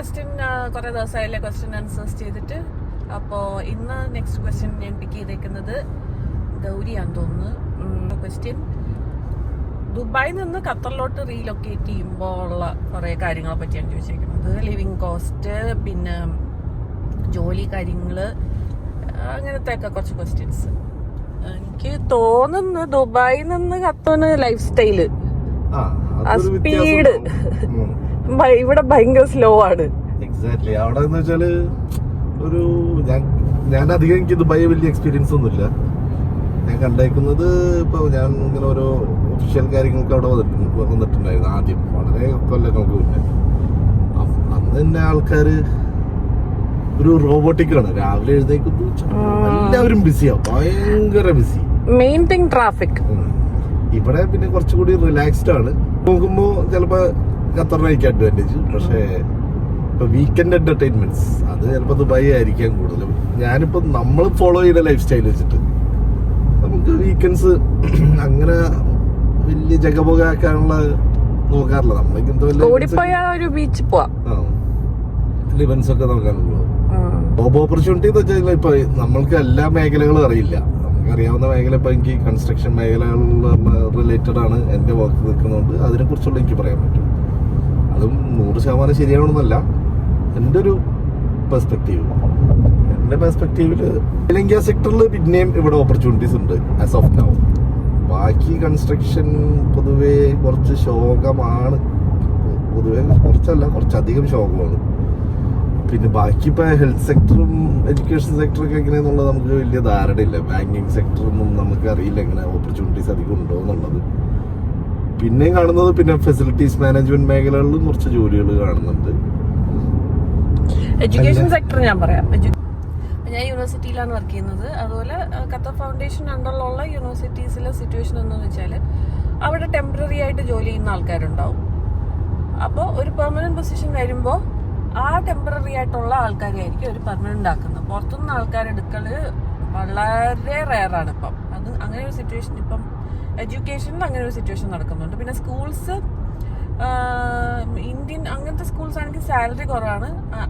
Question കുറെ ദിവസമായില്ലേ question answers ചെയ്തിട്ട്. അപ്പോൾ ഇന്ന് നെക്സ്റ്റ് ക്വസ്റ്റ്യൻ ഞാൻ പിക്ക് ചെയ്തേക്കുന്നത് ഗൗരിയാന്ന് തോന്നുന്നു. ക്വസ്റ്റ്യൻ, ദുബായിൽ നിന്ന് ഖത്തറിലോട്ട് റീലൊക്കേറ്റ് ചെയ്യുമ്പോൾ ഉള്ള കുറേ കാര്യങ്ങളെ പറ്റിയാണ് ചോദിച്ചേക്കുന്നത്. ലിവിങ് കോസ്റ്റ്, പിന്നെ ജോലി കാര്യങ്ങള്, അങ്ങനത്തെ ഒക്കെ കുറച്ച് ക്വസ്റ്റ്യൻസ്. എനിക്ക് തോന്നുന്നു ദുബായിൽ നിന്ന് ഖത്തറിന് ലൈഫ് സ്റ്റൈല്, സ്പീഡ് ഇവിടെ ഭയങ്കര സ്ലോ ആണ്. എക്സാക്ട്ലി. അവിടെ എന്ന് വെച്ചാല് ഒരു ഞാൻ അധികം എനിക്ക് ദുബായി വലിയ എക്സ്പീരിയൻസ് ഒന്നുമില്ല. ഞാൻ കണ്ടേക്കുന്നത് ഇപ്പൊ ഞാൻ ഇങ്ങനെ ഓരോ ഒഫീഷ്യൽ കാര്യങ്ങൾക്ക് അവിടെ വന്നിട്ടുണ്ടായിരുന്നു ആദ്യം, വളരെ കൊല്ലങ്ങൾക്ക് മുന്നേ. അന്ന് തന്നെ ആൾക്കാര് ഒരു റോബോട്ടിക് ആണ്. രാവിലെ എഴുന്നേക്കുന്നു, എല്ലാവരും ബിസിയാവും, ഭയങ്കര ബിസി. Main thing traffic. ഇവിടെ പിന്നെ കുറച്ചുകൂടി റിലാക്സ്ഡ് ആണ്. നോക്കുമ്പോ ചിലപ്പോ ഖത്തറിനായിരിക്കും അഡ്വാൻറ്റേജ്. പക്ഷേ ഇപ്പൊ വീക്കെൻഡ് എന്റർടൈൻമെന്റ്സ് അത് ചിലപ്പോ ദുബായി ആയിരിക്കാം കൂടുതലും. ഞാനിപ്പോ നമ്മൾ ഫോളോ ചെയ്യുന്ന ലൈഫ് സ്റ്റൈൽ വെച്ചിട്ട് നമുക്ക് വീക്കെൻഡ്സ് അങ്ങനെ വലിയ ജഗബോഗാക്കാനുള്ള നോക്കാറില്ല. നമ്മൾക്ക് ബീച്ച് പോവാം, ഇവന്റ്സ് ഒക്കെ നോക്കാനുള്ളൂ. ജോബ് ഓപ്പർച്യൂണിറ്റി എന്ന് വെച്ചാൽ ഇപ്പൊ നമ്മൾക്ക് എല്ലാ മേഖലകളും അറിയില്ല. നമുക്കറിയാവുന്ന മേഖല ഇപ്പൊ എനിക്ക് കൺസ്ട്രക്ഷൻ മേഖലകളിൽ റിലേറ്റഡ് ആണ് എന്റെ വർക്ക് നിൽക്കുന്നതുകൊണ്ട് അതിനെ കുറിച്ചുള്ള എനിക്ക് പറയാൻ പറ്റും. അതും 100% ശരിയാവണമെന്നല്ല, എൻ്റെ ഒരു പെർസ്പെക്റ്റീവ്. എൻ്റെ പെർസ്പെക്റ്റീവില് ഇന്ത്യ സെക്ടറിൽ പിന്നെയും ഇവിടെ ഓപ്പർച്യൂണിറ്റീസ് ഉണ്ട് ആസ് ഓഫ് നൗ. ബാക്കി കൺസ്ട്രക്ഷൻ പൊതുവേ കുറച്ച് ശോകമാണ്. പൊതുവേ കുറച്ചല്ല, കുറച്ചധികം ശോകമാണ്. പിന്നെ ബാക്കി ഇപ്പൊ ഹെൽത്ത് സെക്ടറും എഡ്യൂക്കേഷൻ സെക്ടറൊക്കെ എങ്ങനെയാന്നുള്ളത് നമുക്ക് വലിയ ധാരണയില്ല. ബാങ്കിങ് സെക്ടറൊന്നും നമുക്ക് അറിയില്ല എങ്ങനെ ഓപ്പർച്യൂണിറ്റീസ് അധികം ഉണ്ടോ എന്നുള്ളത്. പിന്നെ കാണുന്നത് പിന്നെ ഫെസിലിറ്റീസ് മാനേജ്മെന്റ് മേഖലകളിലും കുറച്ച് ജോലികൾ കാണുന്നുണ്ട്. എഡ്യൂക്കേഷൻ സെക്ടർ ഞാൻ പറയാം. ഞാൻ യൂണിവേഴ്സിറ്റിയിലാണ് വർക്ക് ചെയ്യുന്നത്. അതുപോലെ ഖത്തർ ഫൗണ്ടേഷൻ അണ്ടറിലുള്ള യൂണിവേഴ്സിറ്റീസിലെ സിറ്റുവേഷൻ എന്ന് വെച്ചാൽ അവിടെ ടെമ്പററി ആയിട്ട് ജോലി ചെയ്യുന്ന ആൾക്കാരുണ്ടാവും. അപ്പോൾ ഒരു പെർമനന്റ് പൊസിഷൻ വരുമ്പോൾ ആ ടെമ്പററി ആയിട്ടുള്ള ആൾക്കാരെയായിരിക്കും ഒരു പെർമനന്റ് ആക്കുന്നത്. പുറത്തുനിന്ന് ആൾക്കാരെടുക്കല് വളരെ റെയറാണ് ഇപ്പം. അത് അങ്ങനെ ഒരു സിറ്റുവേഷൻ ഇപ്പം എഡ്യൂക്കേഷനിൽ അങ്ങനെ ഒരു സിറ്റുവേഷൻ നടക്കുന്നുണ്ട്. പിന്നെ സ്കൂൾസ്, ഇന്ത്യൻ അങ്ങനത്തെ സ്കൂൾസ് ആണെങ്കിൽ സാലറി കുറവാണ്.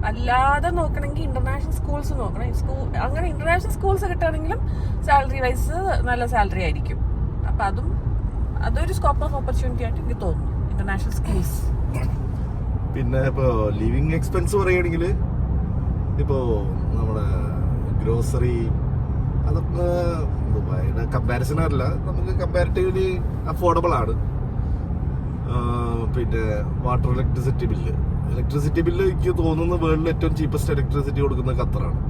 അല്ലാതെ നോക്കണമെങ്കിൽ ഇന്റർനാഷണൽ സ്കൂൾസ് നോക്കണം. അങ്ങനെ ഇന്റർനാഷണൽ സ്കൂൾസ് കിട്ടുകയാണെങ്കിലും സാലറി വൈസ് നല്ല സാലറി ആയിരിക്കും. അപ്പൊ അതൊരു സ്കോപ്പ് ഓഫ് ഓപ്പർച്യൂണിറ്റി ആയിട്ട് എനിക്ക് തോന്നുന്നു, ഇന്റർനാഷണൽ സ്കൂൾസ്. പിന്നെ ഇപ്പോ ലിവിങ് എക്സ്പെൻസ് പറയുകയാണെങ്കിൽ ഇപ്പോ നമ്മുടെ ഗ്രോസറി അതൊക്കെ ദുബായിയുടെ കമ്പാരിസൺ അല്ല, നമുക്ക് കമ്പാരിറ്റീവ്ലി അഫോർഡബിൾ ആണ്. പിന്നെ വാട്ടർ ഇലക്ട്രിസിറ്റി ബില്ല് എനിക്ക് തോന്നുന്നു വേൾഡിൽ ഏറ്റവും ചീപ്പസ്റ്റ് ഇലക്ട്രിസിറ്റി കൊടുക്കുന്നത് ഖത്തറാണ്.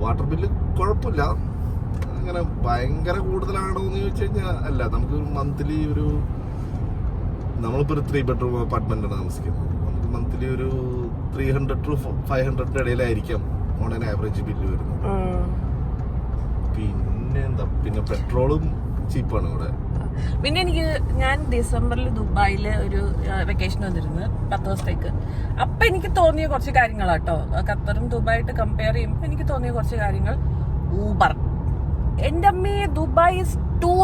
വാട്ടർ ബില്ല് കുഴപ്പമില്ല, അങ്ങനെ ഭയങ്കര കൂടുതലാണോ എന്ന് ചോദിച്ചു കഴിഞ്ഞാൽ അല്ല. നമുക്ക് മന്ത്ലി നമ്മളിപ്പോ ഒരു 3 bedroom അപ്പാർട്ട്മെന്റ് ആണ് താമസിക്കുന്നത്. നമുക്ക് മന്ത്ലി ഒരു 300 to 500 ഇടയിലായിരിക്കാം ഓൺ ആൻ ആവറേജ് ബില്ല് വരുന്നത്. പിന്നെ പെട്രോളും ചീപ്പാണ് ഇവിടെ. പിന്നെ ഞാൻ ഡിസംബറിൽ ദുബായിൽ ഒരു വെക്കേഷൻ വന്നിരുന്നു 10 ദിവസത്തേക്ക്. അപ്പൊ എനിക്ക് തോന്നിയ കുറച്ച് കാര്യങ്ങളാട്ടോ, ഖത്തറും ദുബായിട്ട് കമ്പയർ ചെയ്യുമ്പോൾ എനിക്ക് തോന്നിയ കുറച്ച് കാര്യങ്ങൾ. ഊബർ, എന്റെ അമ്മയെ, Dubai is to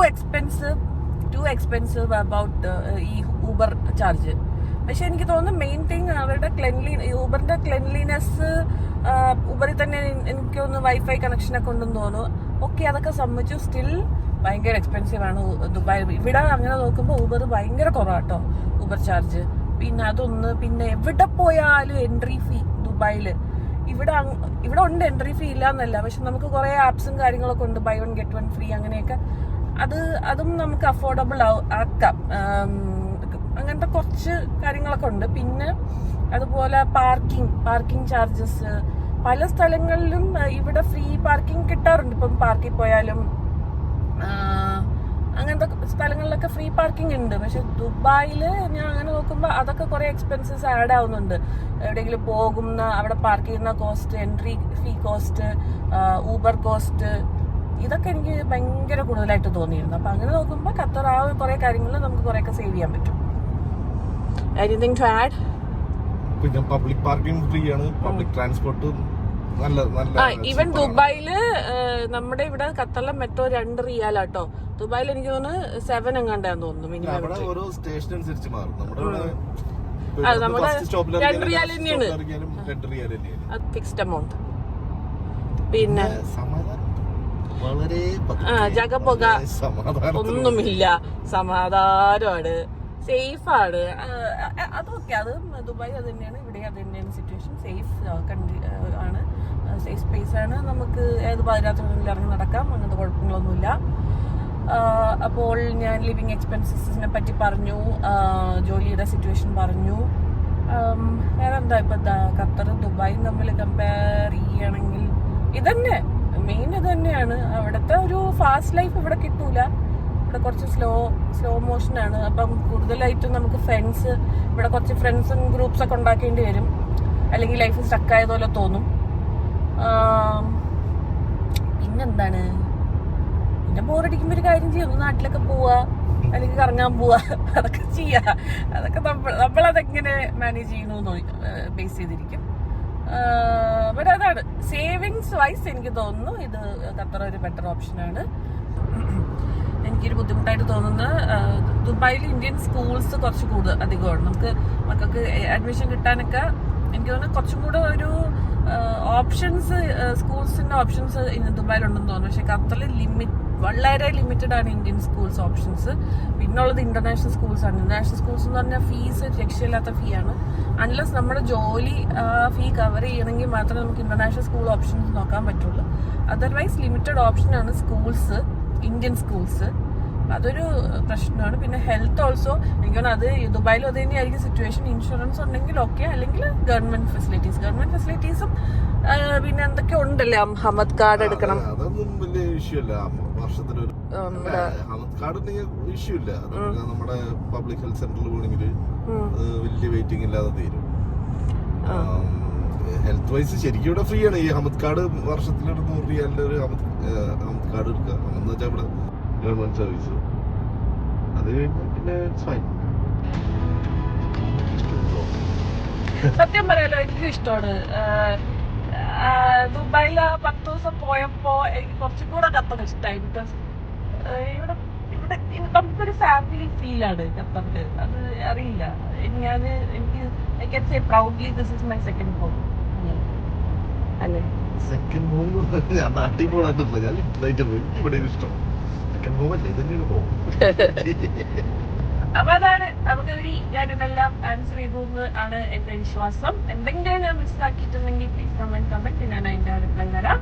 expensive about ഈ ഊബർ ചാർജ്. പക്ഷെ എനിക്ക് തോന്നുന്നു മെയിൻ തിങ് അവരുടെ ഊബറിന്റെ ക്ലെൻലിനെസ്. ഊബറിൽ തന്നെ എനിക്കൊന്ന് വൈഫൈ കണക്ഷനൊക്കെ ഉണ്ടെന്ന് തോന്നുന്നു. ഓക്കെ, അതൊക്കെ സമ്മതിച്ചു. സ്റ്റിൽ ഭയങ്കര എക്സ്പെൻസീവ് ആണ് ദുബായ്. ഇവിടെ അങ്ങനെ നോക്കുമ്പോൾ ഊബർ ഭയങ്കര കുറവാട്ടോ ഊബർ ചാർജ്. പിന്നെ എവിടെ പോയാലും എൻട്രി ഫീ ദുബായില്. ഇവിടെ ഉണ്ട് എൻട്രി ഫീ ഇല്ല എന്നല്ല, പക്ഷെ നമുക്ക് കുറെ ആപ്സും കാര്യങ്ങളൊക്കെ ഉണ്ട്, ബൈ 1 get 1 free അങ്ങനെയൊക്കെ. അതും നമുക്ക് അഫോർഡബിൾ ആക്കാം. അങ്ങനത്തെ കുറച്ച് കാര്യങ്ങളൊക്കെ ഉണ്ട്. പിന്നെ അതുപോലെ പാർക്കിംഗ് ചാർജസ് പല സ്ഥലങ്ങളിലും ഇവിടെ ഫ്രീ പാർക്കിംഗ് കിട്ടാറുണ്ട്. ഇപ്പം പാർക്കിൽ പോയാലും അങ്ങനത്തെ സ്ഥലങ്ങളിലൊക്കെ ഫ്രീ പാർക്കിംഗ് ഉണ്ട്. പക്ഷെ ദുബായിൽ ഞാൻ അങ്ങനെ നോക്കുമ്പോൾ അതൊക്കെ കുറെ എക്സ്പെൻസസ് ആഡ് ആവുന്നുണ്ട്. എവിടെയെങ്കിലും പോകുന്ന അവിടെ പാർക്ക് ചെയ്യുന്ന cost, entry fee cost, Uber cost, ഇതൊക്കെ എനിക്ക് ഭയങ്കര കൂടുതലായിട്ട് തോന്നിയിരുന്നു. അപ്പൊ അങ്ങനെ നോക്കുമ്പോൾ ഖത്തർ ആ കുറെ കാര്യങ്ങൾ നമുക്ക് കുറെയൊക്കെ സേവ് ചെയ്യാൻ പറ്റും. Anything to add? പിന്നെ പബ്ലിക് പാർക്കിംഗ് ഫ്രീ ആണ്, പബ്ലിക് ട്രാൻസ്പോർട്ട് ഈവൻ ദുബായില് നമ്മുടെ ഇവിടെ ഖത്തറിലെ മെട്രോ 2 റിയാലാട്ടോ. ദുബായിൽ എനിക്ക് തോന്നുന്നു 7 എങ്ങാണ്ടാന്ന് തോന്നുന്നു മിനിമം. ഓരോ സ്റ്റേഷൻ അനുസരിച്ച് മാറും. നമ്മുടെ ഇവിടെ അത് നമ്മള് $2 തന്നെയാണ് ഫിക്സ്ഡ് എമൗണ്ട്. പിന്നെ വളരെ ജഗപൊക ഒന്നുമില്ല, സമാധാനമാണ്, സേഫാണ്. അതൊക്കെ അത് ദുബായ് അത് തന്നെയാണ്, ഇവിടെ അത് തന്നെയാണ് സിറ്റുവേഷൻ. സേഫ് കൺട്രി ആണ്, സേഫ് സ്പേസ് ആണ്. നമുക്ക് ഏത് പാതിരാത്രിയിൽ ഇറങ്ങി നടക്കാം, അങ്ങനത്തെ കുഴപ്പങ്ങളൊന്നുമില്ല. അപ്പോൾ ഞാൻ ലിവിങ് എക്സ്പെൻസസിനെ പറ്റി പറഞ്ഞു, ജോലിയുടെ സിറ്റുവേഷൻ പറഞ്ഞു. വേറെ എന്താ ഇപ്പൊ ഖത്തറും ദുബായും തമ്മിൽ കമ്പയർ ചെയ്യുകയാണെങ്കിൽ ഇതന്നെ മെയിൻ. ഇത് തന്നെയാണ്, അവിടുത്തെ ഒരു ഫാസ്റ്റ് ലൈഫ് ഇവിടെ കിട്ടൂല. ഇവിടെ കുറച്ച് സ്ലോ മോഷനാണ്. അപ്പം കൂടുതലായിട്ടും നമുക്ക് ഫ്രണ്ട്സ്, ഇവിടെ കുറച്ച് ഫ്രണ്ട്സും ഗ്രൂപ്പ്സ് ഒക്കെ ഉണ്ടാക്കേണ്ടി വരും, അല്ലെങ്കിൽ ലൈഫ് സ്റ്റക്ക് ആയതുപോലെ തോന്നും. പിന്നെന്താണ്, പിന്നെ ബോറടിക്കുമ്പോൾ ഒരു കാര്യം ചെയ്യും, ഒന്ന് നാട്ടിലൊക്കെ പോവാ, അല്ലെങ്കിൽ കറങ്ങാൻ പോവാ, അതൊക്കെ ചെയ്യാ. അതൊക്കെ നമ്മളതെങ്ങനെ മാനേജ് ചെയ്യണമെന്ന് ബേസ് ചെയ്തിരിക്കും. പക്ഷെ അതാണ് സേവിങ്സ് വൈസ് എനിക്ക് തോന്നുന്നു ഇത് ഖത്തർ ഒരു ബെറ്റർ ഓപ്ഷനാണ്. എനിക്കൊരു ബുദ്ധിമുട്ടായിട്ട് തോന്നുന്നത് ദുബായിൽ ഇന്ത്യൻ സ്കൂൾസ് കുറച്ച് അധികമാണ്. നമുക്ക് മക്കൾക്ക് അഡ്മിഷൻ കിട്ടാനൊക്കെ എനിക്ക് തോന്നുന്നു കുറച്ചും കൂടെ ഒരു ഓപ്ഷൻസ്, സ്കൂൾസിന്റെ ഓപ്ഷൻസ് ദുബായിലുണ്ടെന്ന് തോന്നുന്നു. പക്ഷെ ഖത്തറിൽ വളരെ ലിമിറ്റഡ് ആണ് ഇന്ത്യൻ സ്കൂൾസ് ഓപ്ഷൻസ്. പിന്നുള്ളത് ഇന്റർനാഷണൽ സ്കൂൾസ് ആണ്. ഇന്റർനാഷണൽ സ്കൂൾസ് എന്ന് പറഞ്ഞാൽ ഫീസ് രക്ഷയില്ലാത്ത ഫീ ആണ്. അൺലെസ് നമ്മുടെ ജോലി ഫീ കവർ ചെയ്യണമെങ്കിൽ മാത്രമേ നമുക്ക് ഇന്റർനാഷണൽ സ്കൂൾ ഓപ്ഷൻസ് നോക്കാൻ പറ്റുള്ളൂ. അതർവൈസ് ലിമിറ്റഡ് ഓപ്ഷനാണ് സ്കൂൾസ്, ഇന്ത്യൻ സ്കൂൾസ്. അതൊരു പ്രശ്നമാണ്. പിന്നെ ഹെൽത്ത് ഓൾസോ എനിക്ക് തോന്നുന്നു അത് ദുബായിലും അത് തന്നെയായിരിക്കും സിറ്റുവേഷൻ. ഇൻഷുറൻസ് ഉണ്ടെങ്കിൽ ഓക്കെ, അല്ലെങ്കിൽ ഗവൺമെന്റ് ഫെസിലിറ്റീസും പിന്നെ എന്തൊക്കെ ഉണ്ടല്ലേ, ഹമദ് കാർഡ് എടുക്കണം. അതൊന്നും വലിയ ഇഷ്യൂ അല്ല. വർഷത്തിലൊരു ഹമദ് കാർഡ് ഇഷ്യൂ ഇല്ല. നമ്മുടെ പബ്ലിക് ഹെൽത്ത് സെന്ററിൽ പോകണമെങ്കിൽ വലിയ വെയിറ്റിംഗ് ഇല്ലാതെ തീരും. ഹെൽത്ത് വൈസ് ശരിക്കും ഇവിടെ ഫ്രീ ആണ്. ഈ ഹമദ് കാർഡ് വർഷത്തിലൊരു $100 ഒരു ഹമദ് കാർഡ് എടുക്കുക എന്ന് വെച്ചാൽ ഇവിടെ ഗവൺമെന്റ് സർവീസ്. അത് കഴിഞ്ഞാൽ പിന്നെ ഫൈൻ. സത്യം പറയാലോ എനിക്കും ഇഷ്ടമാണ്. ദുബായില് 10 ദിവസം പോയപ്പോ എനിക്ക് കുറച്ചും കൂടെ ഖത്തർ ഇഷ്ടമായി. ബിക്കോസ് ഇവിടെ നമുക്കൊരു ഫാമിലി ഫീലാണ് ഖത്തറില്. അത് അറിയില്ല, എനിക്ക് I can say proudly this is my second home. അല്ലേ, സെക്കൻഡ് ഹോം ഞാൻ നാട്ടിൽ പോകാനായിട്ടില്ല, ഞാൻ ഇതായിട്ട് പോയി. ഇവിടെ ഇഷ്ടം സെക്കൻഡ് ഹോം അല്ലേ, ഇതന്നെ ഹോം. അപ്പൊ അതാണ് നമുക്ക് ഞാനിതെല്ലാം ആൻസർ ചെയ്തു ആണ് എന്റെ വിശ്വാസം. എന്തെങ്കിലും ഞാൻ മിസ്സാക്കിയിട്ടുണ്ടെങ്കിൽ പ്ലീസ് കമന്റ് ഞാൻ അതിന്റെ റിപ്ലൈ തരാം.